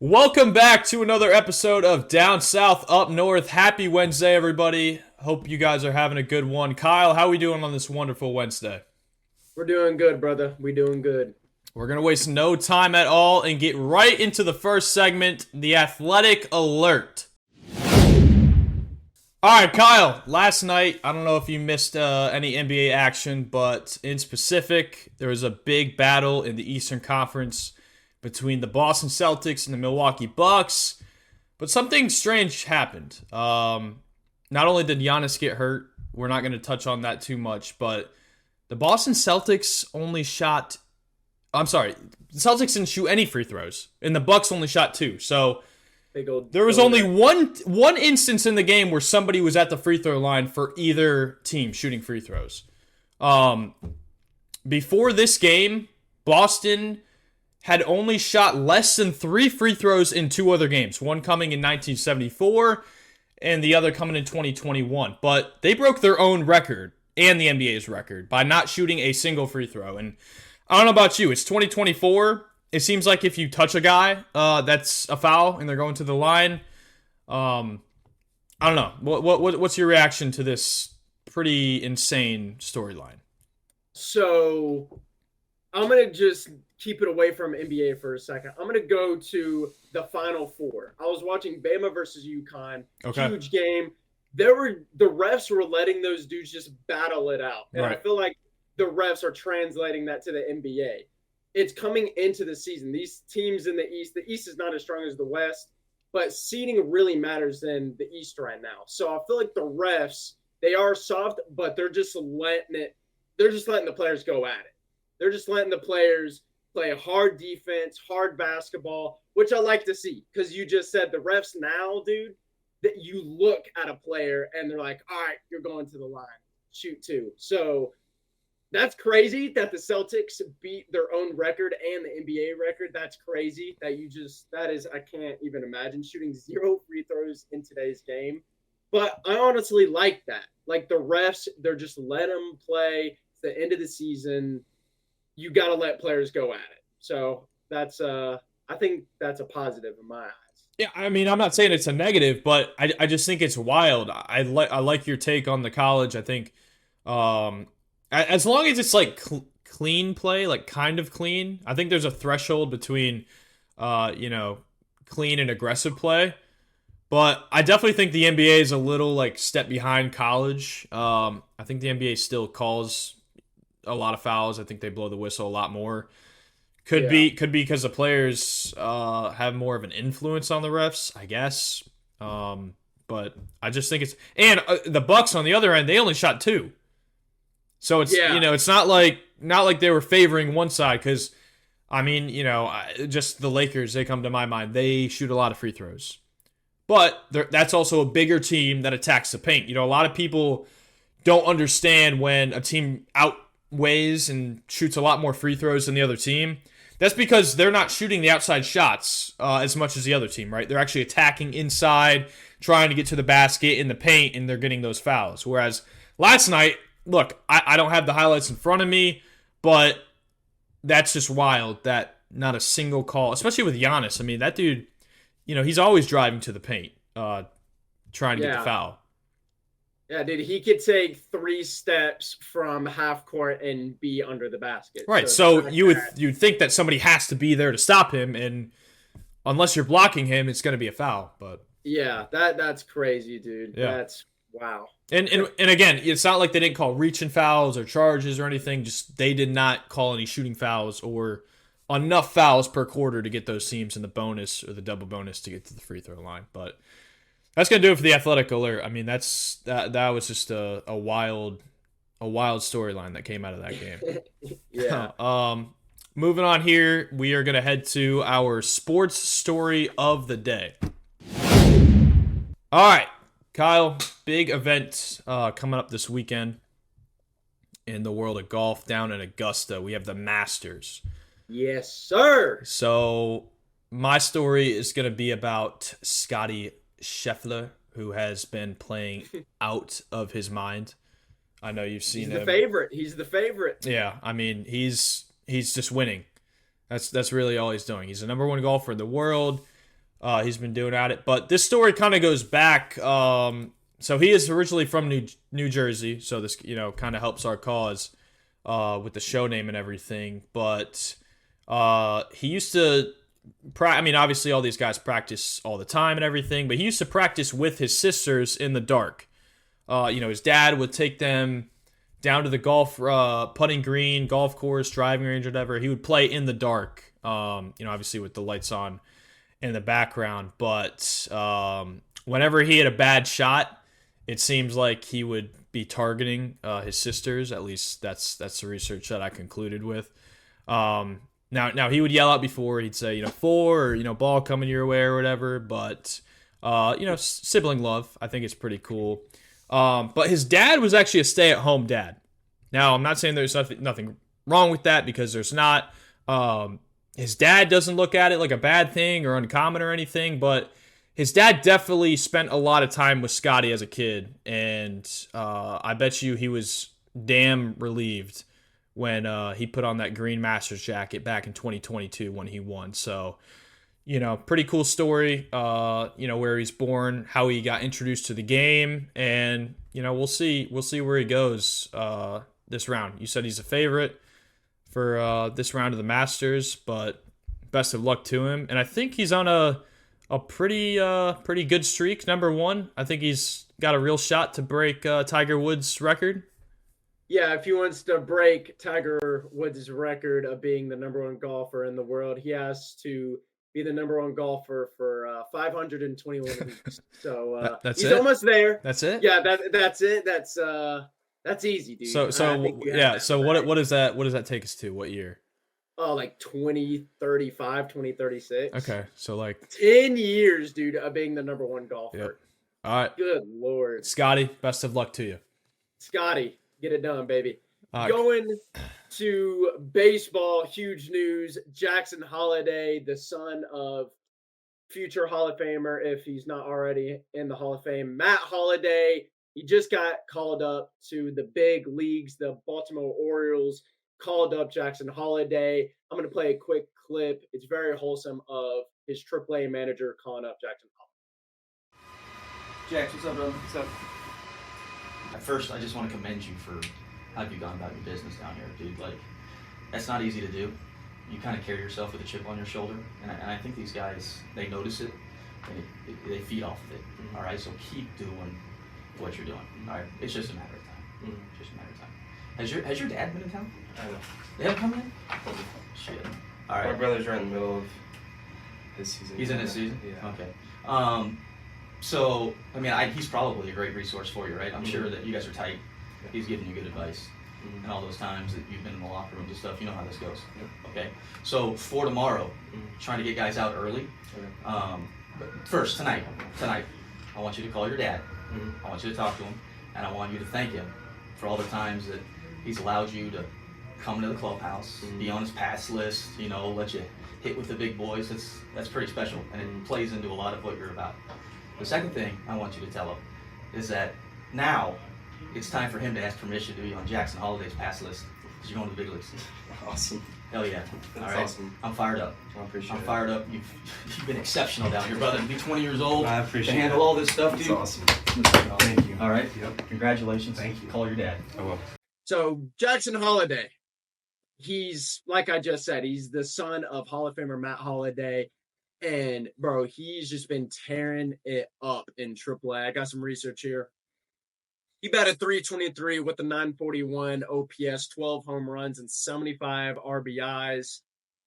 Welcome back to another episode of Down South Up North. Happy Wednesday, everybody. Hope you guys are having a good one. Kyle, how are we doing on this wonderful Wednesday? We're doing good, brother. We doing good. We're going to waste no time at all and get right into the first segment, the Athletic Alert. All right, Kyle, last night, I don't know if you missed any NBA action, but in specific, there was a big battle in the Eastern Conference between the Boston Celtics and the Milwaukee Bucks. But something strange happened. Not only did Giannis get hurt, we're not going to touch on that too much, but the Boston Celtics only shot... I'm sorry, the Celtics didn't shoot any free throws, and the Bucks only shot two. So there was only one instance in the game where somebody was at the free throw line for either team shooting free throws. Before this game, Boston had only shot less than 3 free throws in 2 other games, one coming in 1974 and the other coming in 2021. But they broke their own record and the NBA's record by not shooting a single free throw. And I don't know about you, it's 2024. It seems like if you touch a guy, that's a foul and they're going to the line. I don't know. What's your reaction to this pretty insane storyline? So I'm going to just keep it away from NBA for a second. I'm going to go to the Final Four. I was watching Bama versus UConn. Okay. Huge game. The refs were letting those dudes just battle it out. And right. I feel like the refs are translating that to the NBA. It's coming into the season. These teams in the East is not as strong as the West, but seeding really matters in the East right now. So I feel like the refs, they are soft, but they're just letting the players go at it. They're just letting the players play hard defense, hard basketball, which I like to see. Because you just said the refs now, dude, that you look at a player and they're like, all right, you're going to the line. Shoot two. So that's crazy that the Celtics beat their own record and the NBA record. That's crazy I can't even imagine shooting 0 free throws in today's game. But I honestly like that. Like the refs, they're just let them play. It's the end of the season. You got to let players go at it. So that's I think that's a positive in my eyes. Yeah, I mean, I'm not saying it's a negative, but I just think it's wild. I like your take on the college. I think as long as it's like clean play, like kind of clean, I think there's a threshold between clean and aggressive play. But I definitely think the NBA is a little like step behind college. I think the NBA still calls a lot of fouls. I think they blow the whistle a lot more. Could be because the players have more of an influence on the refs, I guess. But I just think it's the Bucks on the other end, they only shot 2. So it's it's not like they were favoring one side because I mean, just the Lakers, they come to my mind. They shoot a lot of free throws. But that's also a bigger team that attacks the paint. A lot of people don't understand when a team outweighs and shoots a lot more free throws than the other team. That's because they're not shooting the outside shots as much as the other team, right? They're actually attacking inside, trying to get to the basket in the paint, and they're getting those fouls. Whereas last night, look, I don't have the highlights in front of me, but that's just wild that not a single call, especially with Giannis. I mean, that dude, he's always driving to the paint, trying to get the foul. Yeah, dude, he could take 3 steps from half court and be under the basket. Right, so you'd think that somebody has to be there to stop him, and unless you're blocking him, it's going to be a foul. But yeah, that's crazy, dude. Yeah. That's wow. And again, it's not like they didn't call reaching fouls or charges or anything. Just they did not call any shooting fouls or enough fouls per quarter to get those teams in the bonus or the double bonus to get to the free throw line. But that's gonna do it for the Athletic Alert. I mean, that was just a wild storyline that came out of that game. Yeah. Moving on here, we are gonna head to our sports story of the day. All right, Kyle, big event coming up this weekend in the world of golf down in Augusta. We have the Masters. Yes, sir. So my story is going to be about Scotty Scheffler, who has been playing out of his mind. I know you've seen him. He's the favorite. Yeah, I mean, he's just winning. That's really all he's doing. He's the number 1 golfer in the world. He's been doing at it. But this story kind of goes back. So he is originally from New Jersey, so this kind of helps our cause with the show name and everything. But he used to. I mean, obviously, all these guys practice all the time and everything, but he used to practice with his sisters in the dark. His dad would take them down to the golf putting green, golf course, driving range, whatever. He would play in the dark. Obviously with the lights on in the background. But whenever he had a bad shot, it seems like he would be targeting his sisters. At least that's the research that I concluded with. Now he would yell out before. He'd say, four, or, ball coming your way or whatever. But, sibling love, I think it's pretty cool. But his dad was actually a stay-at-home dad. Now, I'm not saying there's nothing wrong with that, because there's not. His dad doesn't look at it like a bad thing or uncommon or anything, but his dad definitely spent a lot of time with Scotty as a kid, and I bet you he was damn relieved when he put on that green Masters jacket back in 2022 when he won. So, pretty cool story, where he's born, how he got introduced to the game, and, we'll see where he goes this round. You said he's a favorite for this round of the Masters, but best of luck to him. And I think he's on a pretty good streak, number one. I think he's got a real shot to break Tiger Woods' record. Yeah, if he wants to break Tiger Woods' record of being the number one golfer in the world, he has to be the number one golfer for 521 weeks. So that's he's it? almost there. That's it? Yeah, that's it. That's easy, dude. So what does that take us to? What year? Oh, like 2035, 2036. Okay, so like 10 years, dude, of being the number one golfer. Yep. All right. Good Lord. Scotty, best of luck to you. Scotty, get it done, baby. Right. Going to baseball, huge news. Jackson Holliday, the son of future Hall of Famer, if he's not already in the Hall of Fame, Matt Holliday, he just got called up to the big leagues. The Baltimore Orioles called up Jackson Holliday. I'm going to play a quick clip. It's very wholesome of his AAA manager calling up Jackson Holliday. Jax, what's up, brother? What's up? At first, I just want to commend you for how you've gone about your business down here, dude. Like, that's not easy to do. You kind of carry yourself with a chip on your shoulder, and I think these guys, they notice it, and they feed off of it. Mm-hmm. All right, so keep doing what you're doing. Mm-hmm. All right, it's just a matter of time. Mm-hmm. Just a matter of time. Has your dad been in town? I know. They haven't come in? Shit. All right. My brother's right in the middle of his season. He's in his season? Yeah. Okay. So, I mean, he's probably a great resource for you, right? I'm sure that you guys are tight. Yeah. He's giving you good advice. Mm-hmm. And all those times that you've been in the locker rooms and stuff, you know how this goes. Yep. Okay? So, for tomorrow, trying to get guys out early. Okay. But first, tonight, I want you to call your dad. Mm-hmm. I want you to talk to him. And I want you to thank him for all the times that he's allowed you to come to the clubhouse, be on his pass list, let you hit with the big boys. That's pretty special, and it plays into a lot of what you're about. The second thing I want you to tell him is that now it's time for him to ask permission to be on Jackson Holliday's pass list, because you're going to the big leagues. Awesome. Hell yeah. That's all right. Awesome. I'm fired up. I appreciate it. I'm fired up. You've been exceptional down here, brother. To be 20 years old, I appreciate to handle all this stuff, That's dude. Awesome. Thank you. All right. Yep. Congratulations. Thank you. Call your dad. I will. So Jackson Holliday, he's, like I just said, he's the son of Hall of Famer Matt Holliday. And, bro, he's just been tearing it up in AAA. I got some research here. He batted .323 with a .941 OPS, 12 home runs, and 75 RBIs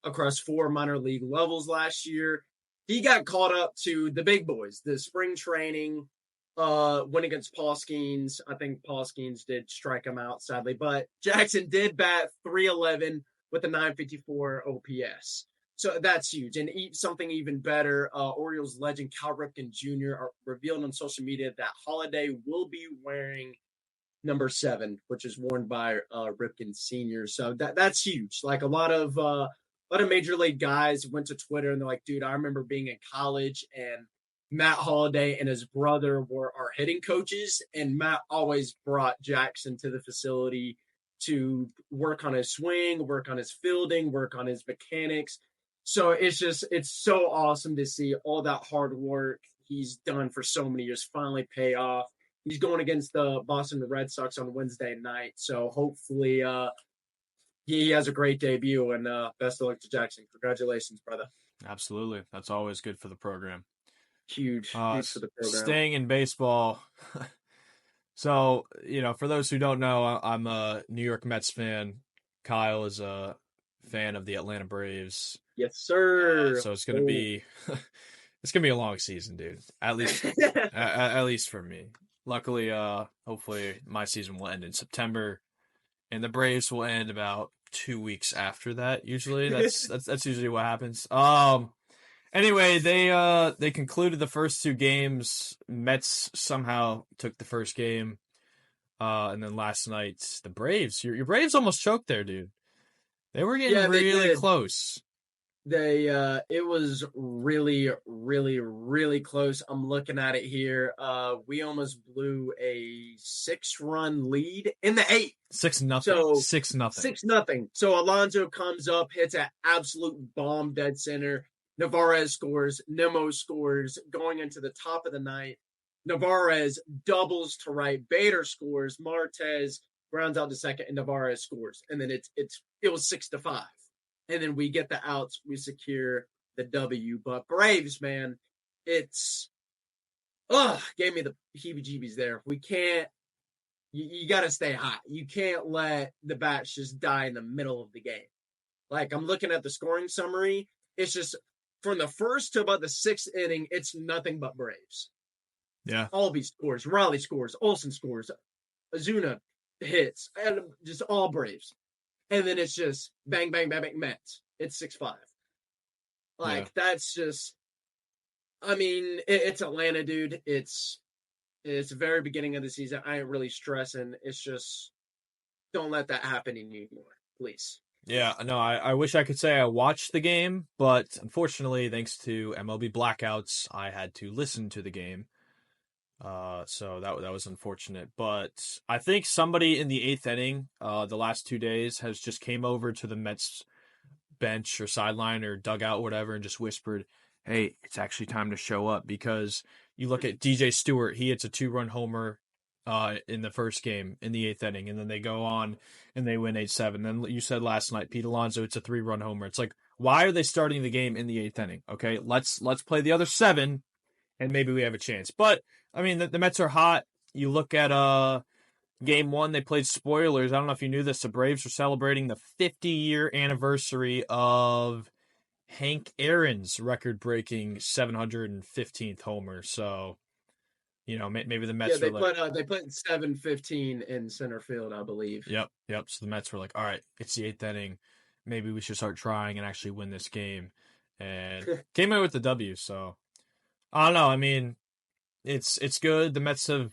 across 4 minor league levels last year. He got caught up to the big boys, the spring training, win against Paul Skeens. I think Paul Skeens did strike him out, sadly. But Jackson did bat .311 with a .954 OPS. So that's huge. And something even better, Orioles legend Cal Ripken Jr. Revealed on social media that Holliday will be wearing number 7, which is worn by Ripken Sr. So that's huge. Like a lot of major league guys went to Twitter and they're like, dude, I remember being in college and Matt Holliday and his brother were our hitting coaches. And Matt always brought Jackson to the facility to work on his swing, work on his fielding, work on his mechanics. So it's so awesome to see all that hard work he's done for so many years finally pay off. He's going against the Boston Red Sox on Wednesday night. So hopefully he has a great debut, and best of luck to Jackson. Congratulations, brother. Absolutely. That's always good for the program. Huge for the program. Staying in baseball. So, for those who don't know, I'm a New York Mets fan. Kyle is a fan of the Atlanta Braves. Yes, sir. So it's gonna be a long season, dude. At least at least for me. Luckily, hopefully my season will end in September, and the Braves will end about 2 weeks after that. Usually, that's usually what happens. Anyway, they concluded the first 2 games. Mets somehow took the first game, and then last night the Braves. Your Braves almost choked there, dude. They were getting really close. It was really, really, really close. I'm looking at it here. We almost blew a 6-run lead in the 8th. 6-0. So 6-0. 6-0. So Alonso comes up, hits an absolute bomb dead center. Navarez scores. Nemo scores. Going into the top of the ninth, Navarez doubles to right. Bader scores. Martez grounds out to second, and Navarez scores. And then it was 6-5. And then we get the outs. We secure the W. But Braves, man, gave me the heebie-jeebies there. We can't. You got to stay hot. You can't let the bats just die in the middle of the game. Like, I'm looking at the scoring summary. It's just from the first to about the 6th inning, it's nothing but Braves. Yeah. Albie scores. Raleigh scores. Olsen scores. Azuna hits. And just all Braves. And then it's just bang, bang, bang, bang, Mets. It's 6-5. That's just, it's Atlanta, dude. It's the very beginning of the season. I ain't really stressing. It's just, don't let that happen anymore, please. Yeah, no, I wish I could say I watched the game, but unfortunately, thanks to MLB blackouts, I had to listen to the game. So that was unfortunate. But I think somebody in the 8th inning, the last 2 days, has just came over to the Mets bench or sideline or dugout or whatever and just whispered, "Hey, it's actually time to show up." Because you look at DJ Stewart, he hits a 2-run homer in the first game in the 8th inning, and then they go on and they win 8-7. Then you said last night, Pete Alonso, it's a 3-run homer. It's like, why are they starting the game in the 8th inning? Okay, let's play the other 7, and maybe we have a chance. But the Mets are hot. You look at game 1, they played spoilers. I don't know if you knew this. The Braves are celebrating the 50-year anniversary of Hank Aaron's record-breaking 715th homer. So, maybe the Mets they put 715 in center field, I believe. Yep. So the Mets were like, all right, it's the 8th inning. Maybe we should start trying and actually win this game. And came away with the W. So, I don't know. It's good. The Mets have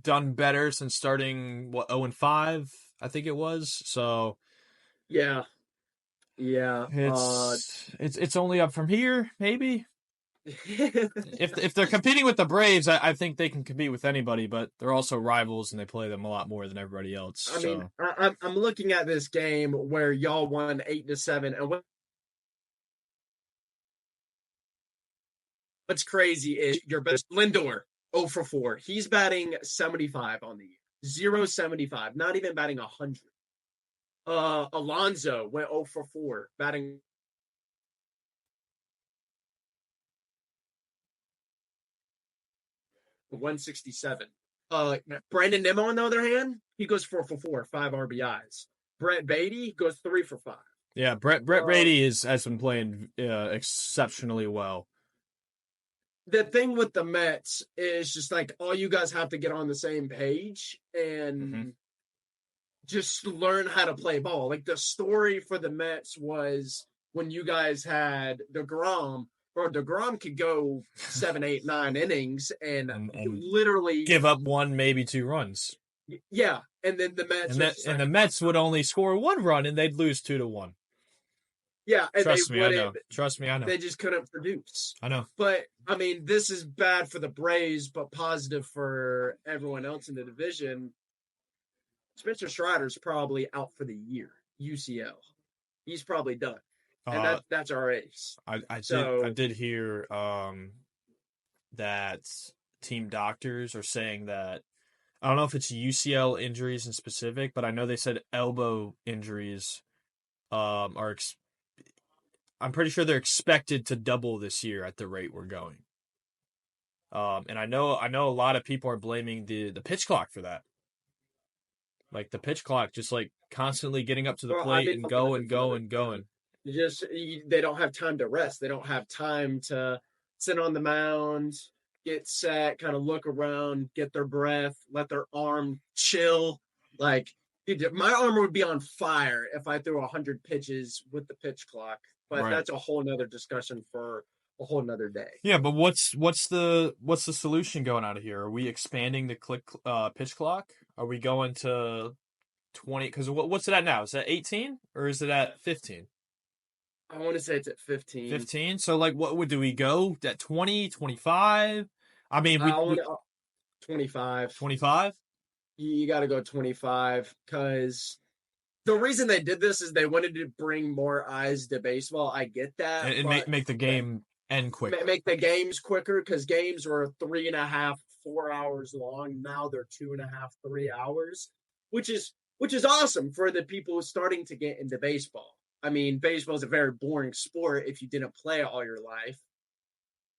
done better since starting 0-5, I think it was. So yeah. It's only up from here, maybe. If they're competing with the Braves, I think they can compete with anybody, but they're also rivals and they play them a lot more than everybody else. I'm looking at this game where y'all won 8-7, and what's crazy is your best Lindor 0-4. He's batting 75 on the year. 0-75, not even batting 100. Alonso went 0-4, batting 167. Brandon Nimmo, on the other hand, he goes 4-4, 5 RBIs. Brett Beatty goes 3-5. Yeah, Brett Beatty has been playing exceptionally well. The thing with the Mets is just like all you guys have to get on the same page and just learn how to play ball. Like the story for the Mets was when you guys had DeGrom. Bro, DeGrom could go 7, 8, 9 innings and literally give up 1, maybe 2 runs. Yeah, and then the Mets the Mets would only score 1 run and they'd lose 2-1. Yeah, and Trust me, I know. They just couldn't produce. I know. But this is bad for the Braves, but positive for everyone else in the division. Spencer Strider's probably out for the year. UCL. He's probably done. and that's our ace. I did hear that team doctors are saying that I don't know if it's UCL injuries in specific, but I know they said elbow injuries are I'm pretty sure they're expected to double this year at the rate we're going. And I know a lot of people are blaming the pitch clock for that. Like the pitch clock, just like constantly getting up to the plate and going. They don't have time to rest. They don't have time to sit on the mound, get set, kind of look around, get their breath, let their arm chill. Like, dude, my arm would be on fire if I threw 100 pitches with the pitch clock. But Right. That's a whole nother discussion for a whole nother day. Yeah, but what's the solution going out of here? Are we expanding the pitch clock? Are we going to 20? Because what's it at now? Is that 18 or is it at 15? I want to say it's at 15. 15? So, like, what would do we go at 20, 25? I mean, we 25. 25? You got to go 25 because the reason they did this is they wanted to bring more eyes to baseball. I get that. And make the game end quicker. Make the games quicker because games were 3.5, 4 hours long. Now they're 2.5, 3 hours, which is awesome for the people starting to get into baseball. I mean, baseball is a very boring sport if you didn't play it all your life.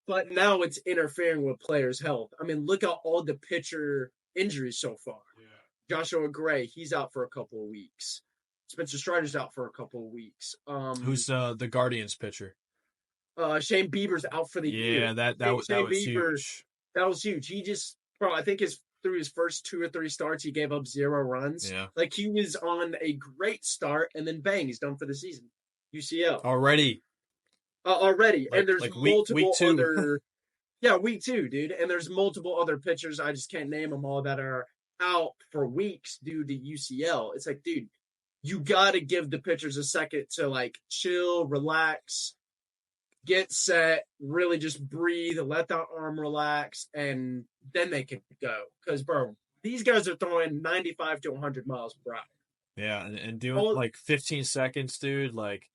But now it's interfering with players' health. I mean, look at all the pitcher injuries so far. Yeah. Joshua Gray, he's out for a couple of weeks. Spencer Strider's out for a couple of weeks. Who's the Guardians pitcher? Shane Bieber's out for the year. Yeah, that was huge. That was huge. He just, I think through his first 2 or 3 starts, he gave up 0 runs. Yeah. Like, he was on a great start, and then bang, he's done for the season. UCL. Already. And there's multiple week 2. other... Yeah, week 2, dude. And there's multiple other pitchers, I just can't name them all, that are out for weeks due to UCL. It's like, dude, you got to give the pitchers a second to, like, chill, relax, get set, really just breathe, let that arm relax, and then they can go. Because, bro, these guys are throwing 95 to 100 miles per hour. Yeah, and doing like 15 seconds, dude, like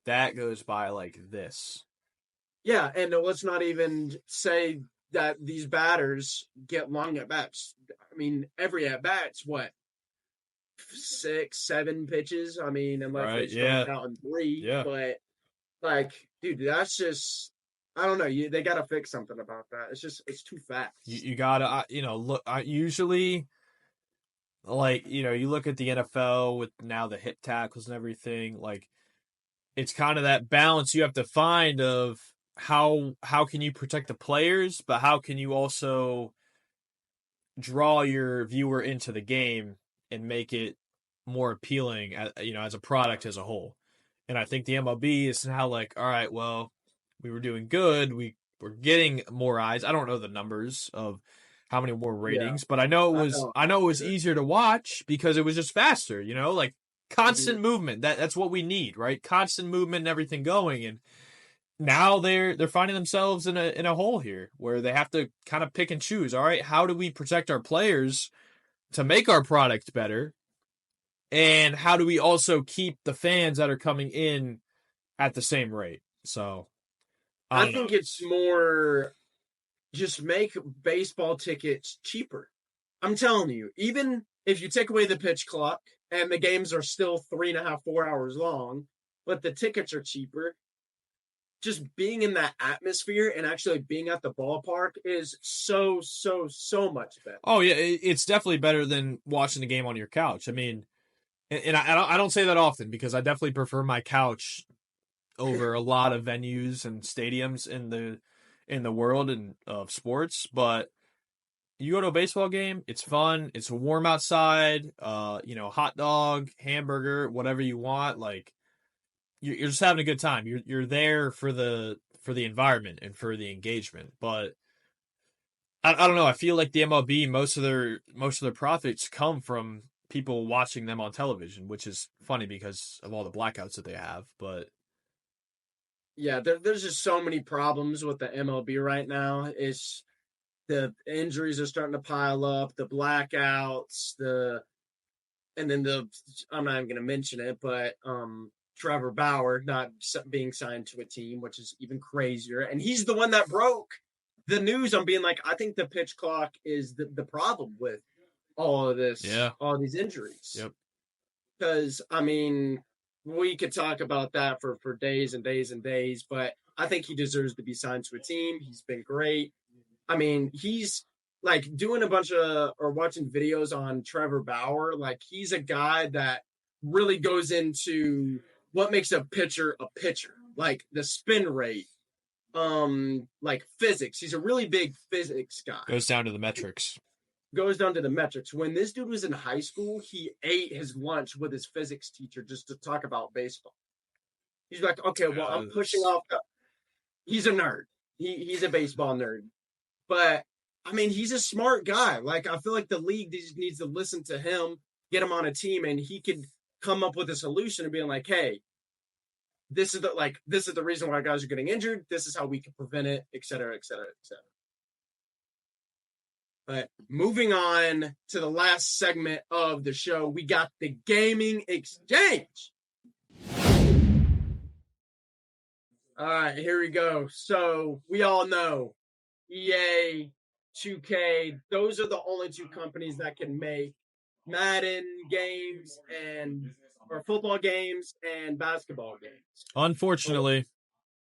that goes by like this. Yeah, and let's not even say that these batters get long at bats. I mean, every at bat's what? 6, 7 pitches. I mean, unless they start out in 3. Yeah. But like, dude, that's just, I don't know. They got to fix something about that. It's too fast. You gotta, look. I usually, like, you look at the NFL with now the hip tackles and everything. Like, it's kind of that balance you have to find of how can you protect the players, but how can you also draw your viewer into the game and make it more appealing, as a product as a whole. And I think the MLB is now like, all right, well, we were doing good. We're getting more eyes. I don't know the numbers of how many more ratings, but I know it was easier to watch because it was just faster, like constant movement. That's what we need, right? Constant movement and everything going. And now they're finding themselves in a hole here where they have to kind of pick and choose. All right, how do we protect our players to make our product better? And how do we also keep the fans that are coming in at the same rate? So I think it's more just make baseball tickets cheaper. I'm telling you, even if you take away the pitch clock and the games are still 3.5, 4 hours long, but the tickets are cheaper, just being in that atmosphere and actually being at the ballpark is so much better. Oh yeah, it's definitely better than watching the game on your couch. I mean, and I don't say that often because I definitely prefer my couch over a lot of venues and stadiums in the world and of sports. But you go to a baseball game, it's fun. It's warm outside. Hot dog, hamburger, whatever you want. Like you're just having a good time. You're there for the environment and for the engagement. But I don't know. I feel like the MLB most of their profits come from people watching them on television, which is funny because of all the blackouts that they have. But yeah, there's just so many problems with the MLB right now. It's the injuries are starting to pile up, the blackouts, I'm not even going to mention it, but Trevor Bauer not being signed to a team, which is even crazier. And he's the one that broke the news on being like, I think the pitch clock is the problem with all of this, all these injuries. Yep. Because, I mean, we could talk about that for days and days and days, but I think he deserves to be signed to a team. He's been great. I mean, he's like doing a bunch of or watching videos on Trevor Bauer. Like, he's a guy that really goes into what makes a pitcher, like the spin rate, like physics. He's a really big physics guy. Goes down to the metrics. When this dude was in high school, he ate his lunch with his physics teacher just to talk about baseball. He's like, okay, well, I'm pushing off. He's a nerd. He's a baseball nerd. But, I mean, he's a smart guy. Like, I feel like the league needs to listen to him, get him on a team, and he could come up with a solution and being like, hey, this is the reason why guys are getting injured. This is how we can prevent it, et cetera, et cetera, et cetera. But moving on to the last segment of the show, we got the gaming exchange. All right, here we go. So we all know EA, 2K, those are the only two companies that can make Madden games or football games and basketball games. Unfortunately,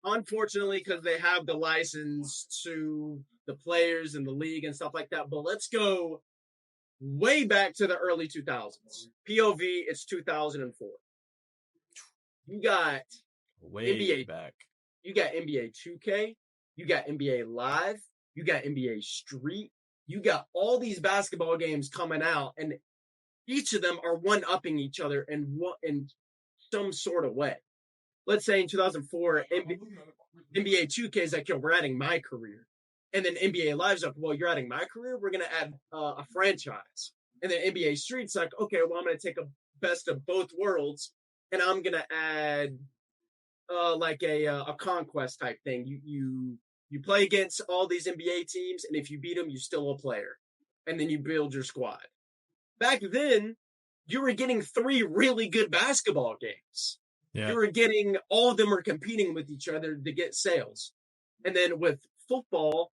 because they have the license to the players and the league and stuff like that. But let's go way back to the early 2000s. POV, it's 2004. You got way back. You got NBA 2K. You got NBA Live. You got NBA Street. You got all these basketball games coming out, and each of them are one-upping each other in some sort of way. Let's say in 2004, NBA 2K is like, yo, we're adding my career. And then NBA Live's like, well, you're adding my career? We're going to add a franchise. And then NBA Street's like, okay, well, I'm going to take a best of both worlds, and I'm going to add like a conquest type thing. You play against all these NBA teams, and if you beat them, you're still a player. And then you build your squad. Back then, you were getting 3 really good basketball games. Yeah. You were getting, all of them are competing with each other to get sales. And then with football,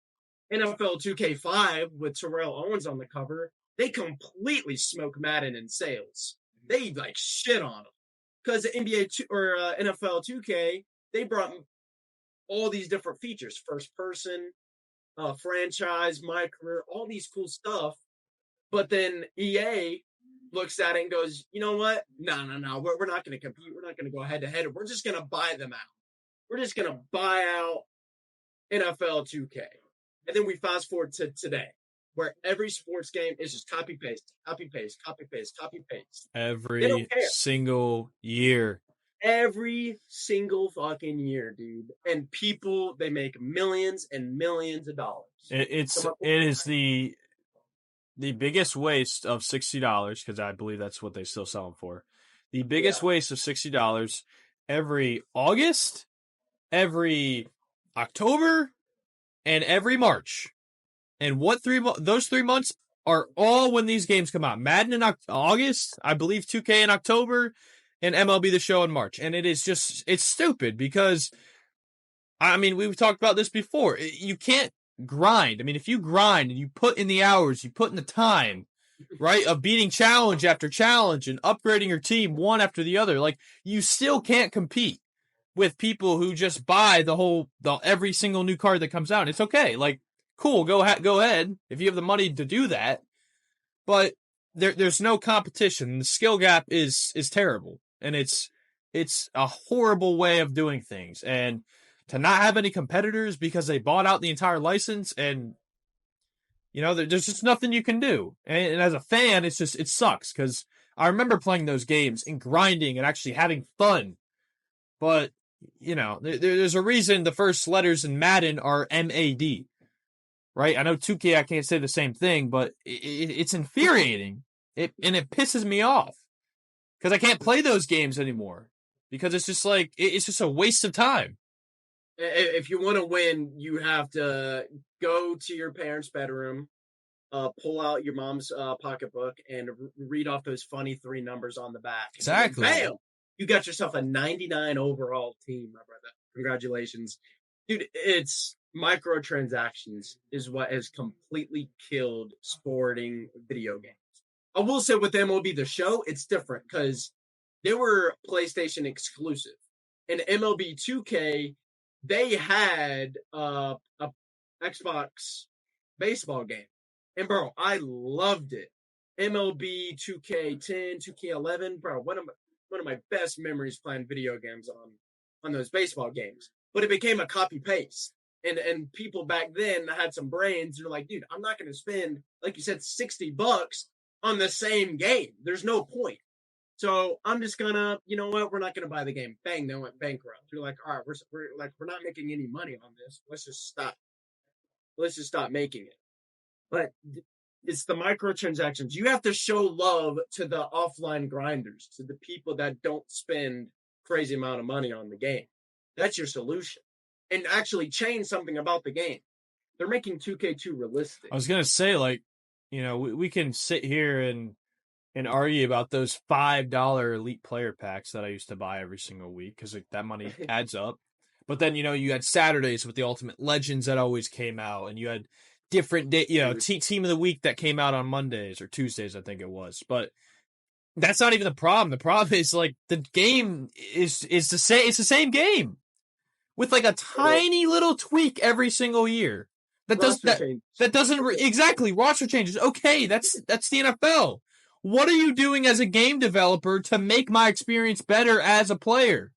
NFL 2K5 with Terrell Owens on the cover, they completely smoke Madden in sales. They like shit on them. Because the NFL 2K, they brought all these different features, first person, franchise, my career, all these cool stuff. But then EA looks at it and goes, you know what? No. We're not going to compete. We're not going to go head to head. We're just going to buy them out. We're just going to buy out NFL 2K. And then we fast forward to today, where every sports game is just copy paste. Every single year. Every single fucking year, dude. And people, they make millions and millions of dollars. It is the biggest waste of $60, because I believe that's what they still sell them for. The biggest waste of $60 every August, every October, and every March. And what those 3 months are all when these games come out. Madden in August, I believe 2K in October, and MLB The Show in March. And it's stupid because, I mean, we've talked about this before. You can't grind. I mean, if you grind and you put in the hours, you put in the time, right, of beating challenge after challenge and upgrading your team one after the other, like, you still can't compete with people who just buy every single new card that comes out. It's okay. Like, cool, go ahead if you have the money to do that. But there's no competition. The skill gap is terrible. And it's a horrible way of doing things. And to not have any competitors because they bought out the entire license, and there's just nothing you can do. And as a fan, it sucks, because I remember playing those games and grinding and actually having fun. But there's a reason the first letters in Madden are MAD, right? I know 2K, I can't say the same thing, but it's infuriating. It pisses me off because I can't play those games anymore, because it's just like, it's just a waste of time. If you want to win, you have to go to your parents' bedroom, pull out your mom's pocketbook, and read off those funny 3 numbers on the back. Exactly. Bam! You got yourself a 99 overall team, my brother. Congratulations. Dude, it's microtransactions is what has completely killed sporting video games. I will say with MLB The Show, it's different because they were PlayStation exclusive. And MLB 2K, they had a Xbox baseball game. And, bro, I loved it. MLB 2K10, 2K11, bro, one of my best memories playing video games on those baseball games. But it became a copy-paste. And people back then had some brains. They're like, dude, I'm not going to spend, like you said, $60 on the same game. There's no point. So I'm just gonna, you know what? We're not gonna buy the game. Bang, they went bankrupt. You're like, all right, we're not making any money on this. Let's just stop. Let's just stop making it. But it's the microtransactions. You have to show love to the offline grinders, to the people that don't spend crazy amount of money on the game. That's your solution. And actually change something about the game. They're making 2K2 realistic. I was gonna say, like, you know, we can sit here and argue about those $5 elite player packs that I used to buy every single week because that money adds up. But then, you know, you had Saturdays with the Ultimate Legends that always came out, and you had different day, you know, team of the week that came out on Mondays or Tuesdays, I think it was. But that's not even the problem. The problem is, like, the game is the same. It's the same game with like a tiny little tweak every single year. That doesn't exactly roster changes. Okay, that's the NFL. What are you doing as a game developer to make my experience better as a player?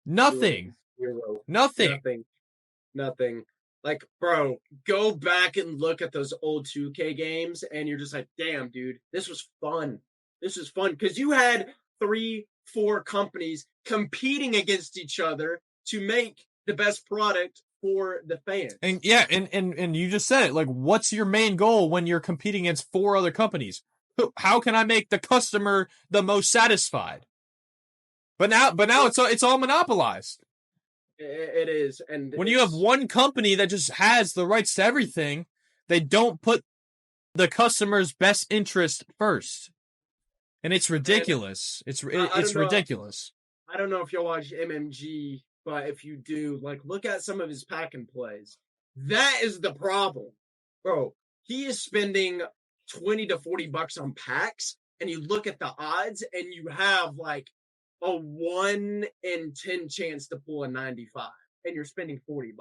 Nothing. Zero. Nothing. Nothing. Like, bro, go back and look at those old 2K games, and you're just like, damn, dude, this was fun. This was fun because you had 3-4 companies competing against each other to make the best product for the fans. And yeah, and you just said it. Like, what's your main goal when you're competing against 4 other companies? How can I make the customer the most satisfied? But now it's all monopolized. It is, and when you have one company that just has the rights to everything, they don't put the customer's best interest first, and it's ridiculous. It's ridiculous. I don't know if you'll watch MMG, but if you do, like, look at some of his pack and plays. That is the problem, bro. He is spending $20 to $40 on packs, and you look at the odds, and you have like a 1 in 10 chance to pull a 95, and you're spending $40.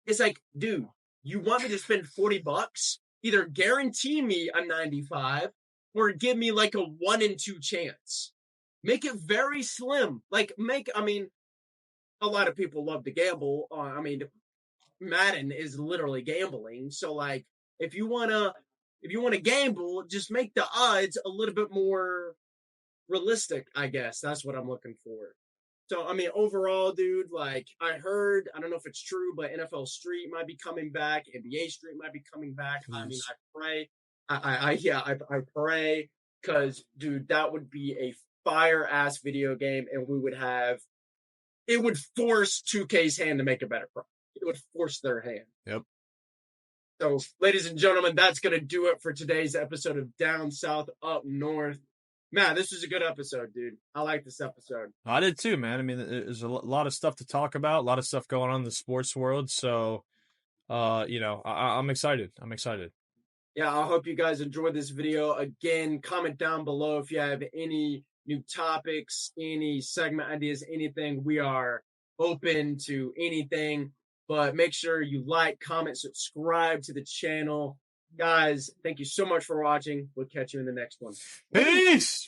It's like, dude, you want me to spend $40? Either guarantee me a 95 or give me like a 1 in 2 chance. Make it very slim. Like, a lot of people love to gamble. Madden is literally gambling. So, like, if you want to gamble, just make the odds a little bit more realistic, I guess. That's what I'm looking for. So, overall, dude, like, I don't know if it's true, but NFL Street might be coming back. NBA Street might be coming back. Yes. I pray. I pray because, dude, that would be a fire-ass video game, and it would force 2K's hand to make a better product. It would force their hand. Yep. So, ladies and gentlemen, that's going to do it for today's episode of Down South, Up North. Man, this was a good episode, dude. I like this episode. I did too, man. There's a lot of stuff to talk about, a lot of stuff going on in the sports world. So, I'm excited. Yeah, I hope you guys enjoyed this video. Again, comment down below if you have any new topics, any segment ideas, anything. We are open to anything. But make sure you like, comment, subscribe to the channel. Guys, thank you so much for watching. We'll catch you in the next one. Peace!